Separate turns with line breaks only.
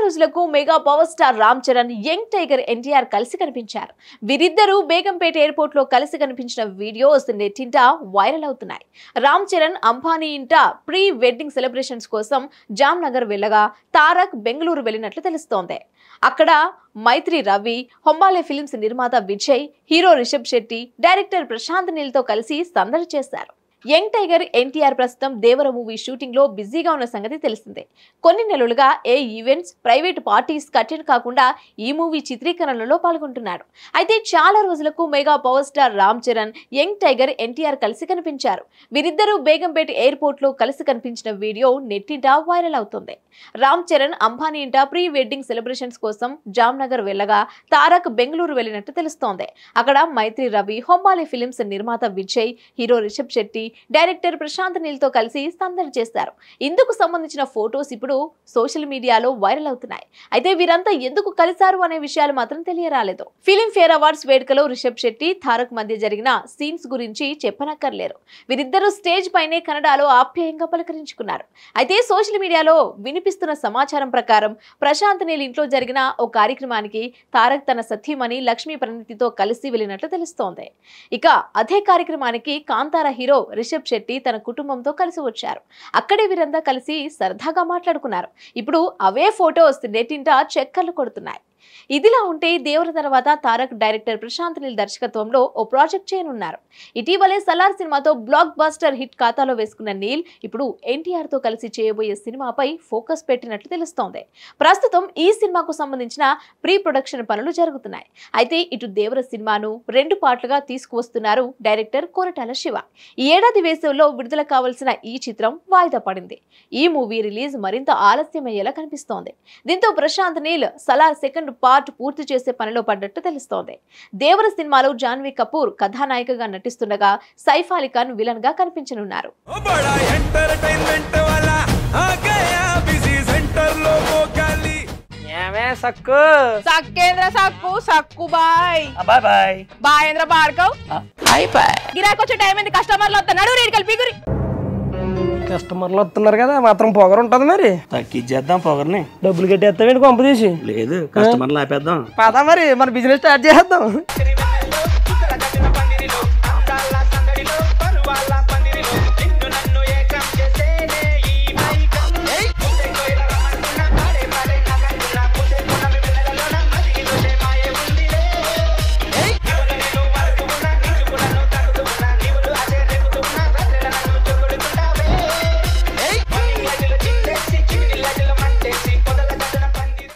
రోజులకు mega power star Ram Charan young tiger NTR కలిసి కనిపించారు. వీరిద్దరూ బేగంపేట ఎయిర్పోర్ట్ లో కలిసి కనిపించిన వీడియోస్ నెట్టింట వైరల్ అవుతున్నాయి. రామ్ చరణ్ అంబానీ ఇంట ప్రీ వెడ్డింగ్ సెలబ్రేషన్స్ కోసం జామ్నగర్ వెళ్ళగా తారక్ బెంగళూరు వెళ్ళినట్లు తెలుస్తోంది. అక్కడ మైత్రి రవి, హొంబాలే ఫిల్మ్స్ నిర్మాత విజయ్, హీరో రిషబ్ శెట్టి, డైరెక్టర్ ప్రశాంత్ నీల్ తో కలిసి సందడి చేశారు. యంగ్ టైగర్ ఎన్టీఆర్ ప్రస్తుతం దేవర మూవీ షూటింగ్ లో బిజీగా ఉన్న సంగతి తెలిసిందే. కొన్ని నెలలుగా ఏ ఈవెంట్స్, ప్రైవేట్ పార్టీస్ అటెండ్ కాకుండా ఈ మూవీ చిత్రీకరణలో పాల్గొంటున్నాడు. అయితే చాలా రోజులకు mega power star Ram Charan young tiger NTR కలిసి కనిపించారు. వీరిద్దరూ బేగంపేట ఎయిర్పోర్ట్ లో కలిసి కనిపించిన వీడియో నెట్టింట వైరల్ అవుతుంది. రామ్ చరణ్ అంబానీ ఇంట ప్రీ వెడ్డింగ్ సెలబ్రేషన్స్ కోసం జామ్నగర్ వెళ్ళగా తారక్ బెంగళూరు వెళ్ళినట్టు తెలుస్తోంది. అక్కడ మైత్రి రవి, హొంబాలే ఫిల్మ్స్ నిర్మాత విజయ్, హీరో రిషబ్ శెట్టి, డైరెక్టర్ ప్రశాంత్ నీల్ తో కలిసి సందడి చేశారు. ఇందుకు సంబంధించిన ఫోటోస్ ఇప్పుడు సోషల్ మీడియాలో వైరల్ అవుతున్నాయి. అయితే వీరంతా ఎందుకు కలిశారు అనే విషయాలు మాత్రం తెలియరాలేదు. ఫిలిం ఫేర్ అవార్డ్స్ వేడుకలో రిషబ్ శెట్టి, తారక్ మధ్య జరిగిన సీన్స్ గురించి చెప్పనక్కర్లేరు. వీరిద్దరూ స్టేజ్ పైనే కన్నడలో ఆప్యాయంగా పలకరించుకున్నారు. అయితే సోషల్ మీడియాలో వినిపిస్తున్న సమాచారం ప్రకారం ప్రశాంత్ నీల్ ఇంట్లో జరిగిన ఓ కార్యక్రమానికి తారక్ తన సతీమణి లక్ష్మీ ప్రణతితో కలిసి వెళ్ళినట్లు తెలుస్తోంది. ఇక అదే కార్యక్రమానికి కాంతార హీరో రిషబ్ శెట్టి తన కుటుంబంతో కలిసి వచ్చారు. అక్కడే వీరంతా కలిసి సరదాగా మాట్లాడుకున్నారు. ఇప్పుడు అవే ఫోటోస్ నెట్టింట చక్కర్లు కొడుతున్నాయి. ఇదిలా ఉంటే దేవర తర్వాత తారక్ డైరెక్టర్ ప్రశాంత్ నీల్ దర్శకత్వంలో ఓ ప్రాజెక్ట్ చేయనున్నారు. ఇటీవలే సలార్ సినిమాతో బ్లాక్ బస్టర్ హిట్ ఖాతాలో వేసుకున్న నీల్ ఇప్పుడు ఎన్టీఆర్ తో కలిసి చేయబోయే సినిమాపై ఫోకస్ పెట్టినట్లు తెలుస్తోంది. ప్రస్తుతం ఈ సినిమాకు సంబంధించిన ప్రీ ప్రొడక్షన్ పనులు జరుగుతున్నాయి. అయితే ఇటు దేవర సినిమాను 2 పార్ట్లుగా తీసుకువస్తున్నారు డైరెక్టర్ కొరటాల శివ. ఈ ఏడాది వేసవిలో విడుదల కావాల్సిన ఈ చిత్రం వాయిదా పడింది. ఈ మూవీ రిలీజ్ మరింత ఆలస్యమయ్యేలా కనిపిస్తోంది. దీంతో ప్రశాంత్ నీల్ సలార్ సెకండ్ పార్ట్ పూర్తి చేసే పనిలో పడ్డట్టు తెలుస్తోంది. దేవర సినిమాలో జాన్వీ కపూర్ కథానాయికగా నటిస్తుండగా సైఫ్ అలీ ఖాన్ విలన్ గా కనిపించనున్నారు.
కస్టమర్లు వస్తున్నారు కదా, మాత్రం పొగరు ఉంటది. మరి
తగ్గిచ్చేద్దాం పొగర్ని.
డబ్బులు కట్టేస్తావేంటి కొంప తీసి?
లేదు, కస్టమర్లు ఆపేద్దాం.
పదా మరి మన బిజినెస్ స్టార్ట్ చేద్దాం.